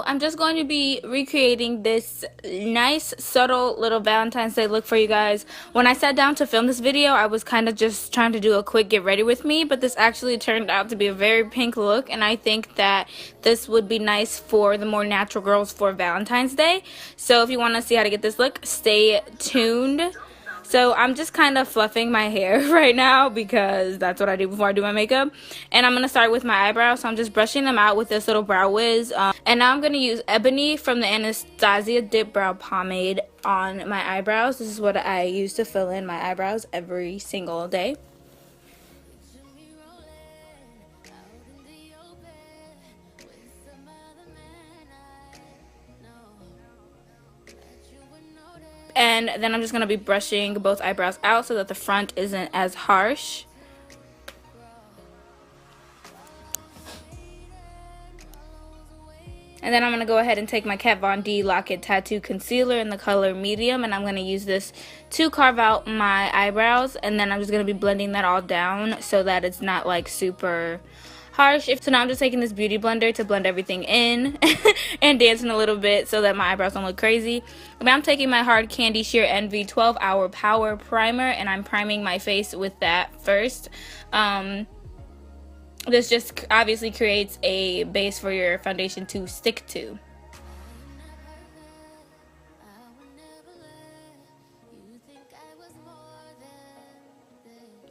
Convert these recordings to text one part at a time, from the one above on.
So I'm just going to be recreating this nice subtle little Valentine's Day look for you guys. When I sat down to film this video, I was kind of just trying to do a quick get ready with me, but this actually turned out to be a very pink look, and I think that this would be nice for the more natural girls for Valentine's Day. So if you want to see how to get this look, stay tuned. So I'm just kind of fluffing my hair right now because that's what I do before I do my makeup. And I'm going to start with my eyebrows. So I'm just brushing them out with this little brow wiz. And now I'm going to use Ebony from the Anastasia Dip Brow Pomade on my eyebrows. This is what I use to fill in my eyebrows every single day. And then I'm just going to be brushing both eyebrows out so that the front isn't as harsh. And then I'm going to go ahead and take my Kat Von D Lock-It Tattoo Concealer in the color Medium. And I'm going to use this to carve out my eyebrows. And then I'm just going to be blending that all down so that it's not like super harsh. So now I'm just taking this beauty blender to blend everything in and dancing a little bit so that my eyebrows don't look crazy. Now I'm taking my Hard Candy Sheer Envy 12-Hour Power Primer, and I'm priming my face with that first. This just obviously creates a base for your foundation to stick to.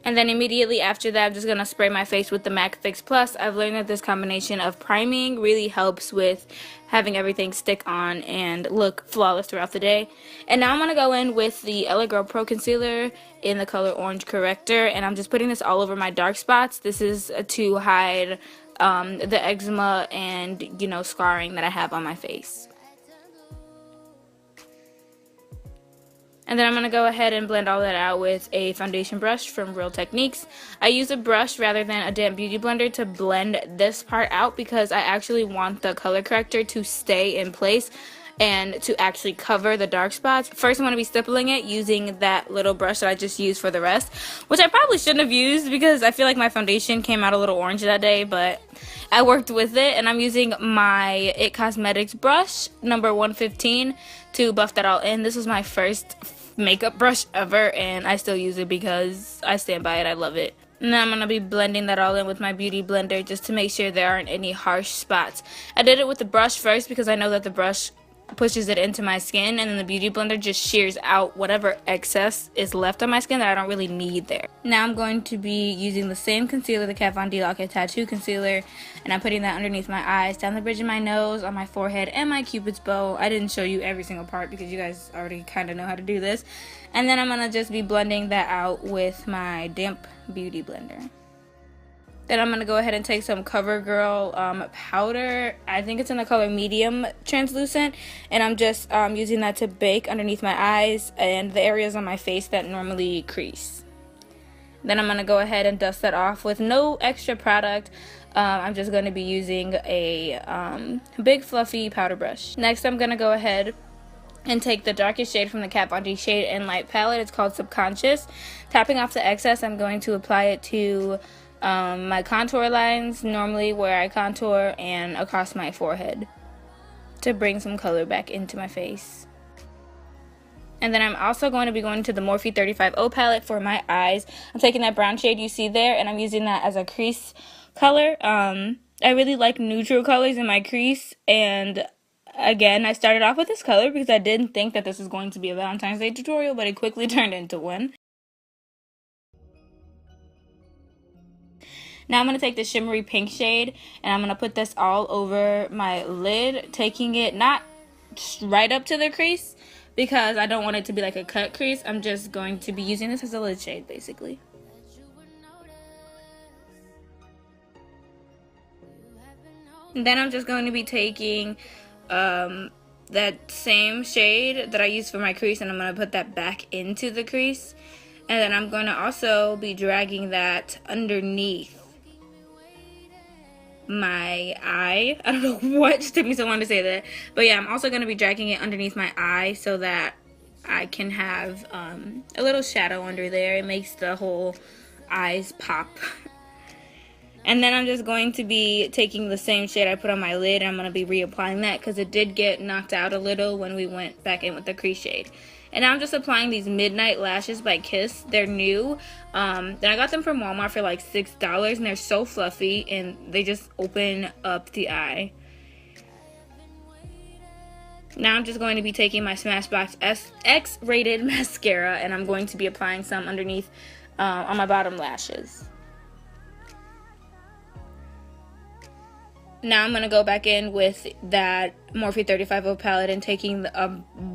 And then immediately after that, I'm just going to spray my face with the MAC Fix Plus. I've learned that this combination of priming really helps with having everything stick on and look flawless throughout the day. And now I'm going to go in with the LA Girl Pro Concealer in the color Orange Corrector. And I'm just putting this all over my dark spots. This is to hide the eczema and, scarring that I have on my face. And then I'm going to go ahead and blend all that out with a foundation brush from Real Techniques. I use a brush rather than a damp beauty blender to blend this part out because I actually want the color corrector to stay in place and to actually cover the dark spots. First, I'm going to be stippling it using that little brush that I just used for the rest, which I probably shouldn't have used because I feel like my foundation came out a little orange that day, but I worked with it. And I'm using my IT Cosmetics brush, number 115, to buff that all in. This was my first makeup brush ever, and I still use it because I stand by it. I love it. Now I'm going to be blending that all in with my beauty blender just to make sure there aren't any harsh spots. I did it with the brush first because I know that the brush pushes it into my skin, and then the beauty blender just shears out whatever excess is left on my skin that I don't really need there. Now I'm going to be using the same concealer, the Kat Von D Lock-It Tattoo Concealer, and I'm putting that underneath my eyes, down the bridge of my nose, on my forehead, and my cupid's bow. I didn't show you every single part because you guys already kind of know how to do this. And then I'm going to just be blending that out with my damp beauty blender. Then I'm going to go ahead and take some CoverGirl powder. I think it's in the color Medium Translucent. And I'm just using that to bake underneath my eyes and the areas on my face that normally crease. Then I'm going to go ahead and dust that off with no extra product. I'm just going to be using a big fluffy powder brush. Next, I'm going to go ahead and take the darkest shade from the Kat Von D Shade and Light palette. It's called Subconscious. Tapping off the excess, I'm going to apply it to my contour lines, normally where I contour, and across my forehead to bring some color back into my face. And then I'm also going to be going to the Morphe 35O palette for my eyes. I'm taking that brown shade you see there, and I'm using that as a crease color. I really like neutral colors in my crease, and again, I started off with this color because I didn't think that this was going to be a Valentine's Day tutorial, but it quickly turned into one. Now I'm going to take the shimmery pink shade, and I'm going to put this all over my lid, taking it not right up to the crease because I don't want it to be like a cut crease. I'm just going to be using this as a lid shade, basically. And then I'm just going to be taking that same shade that I used for my crease, and I'm going to put that back into the crease. And then I'm going to also be dragging that underneath my eye. I don't know what just took me so long to say that, but yeah, I'm also going to be dragging it underneath my eye so that I can have a little shadow under there. It makes the whole eyes pop. And then I'm just going to be taking the same shade I put on my lid, and I'm going to be reapplying that because it did get knocked out a little when we went back in with the crease shade. And now I'm just applying these Midnight Lashes by Kiss. They're new. Then I got them from Walmart for like $6, and they're so fluffy, and they just open up the eye. Now I'm just going to be taking my Smashbox X-rated mascara, and I'm going to be applying some underneath on my bottom lashes. Now I'm going to go back in with that Morphe 35 palette and taking a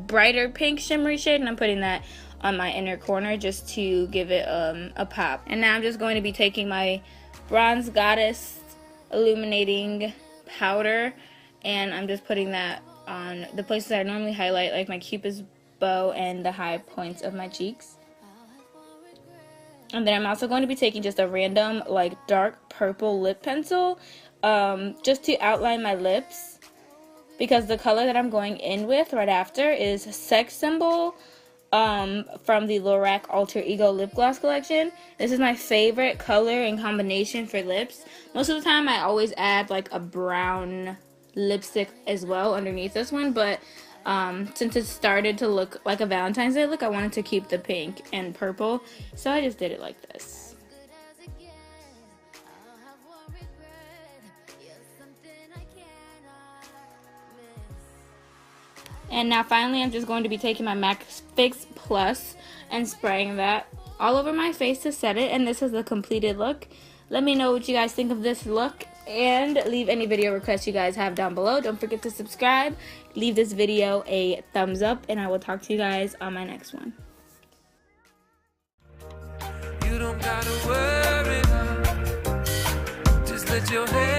brighter pink shimmery shade, and I'm putting that on my inner corner just to give it a pop. And now I'm just going to be taking my Bronze Goddess illuminating powder, and I'm just putting that on the places I normally highlight, like my Cupid's bow and the high points of my cheeks. And then I'm also going to be taking just a random like dark purple lip pencil just to outline my lips, because the color that I'm going in with right after is Sex Symbol from the Lorac Alter Ego lip gloss collection. This is my favorite color and combination for lips. Most of the time I always add like a brown lipstick as well underneath this one, but since it started to look like a Valentine's Day look, I wanted to keep the pink and purple, so I just did it like this. And now finally I'm just going to be taking my MAC Fix Plus and spraying that all over my face to set it, and this is the completed look. Let me know what you guys think of this look, and leave any video requests you guys have down below. Don't forget to subscribe, leave this video a thumbs up, and I will talk to you guys on my next one. You don't gotta worry, just let your head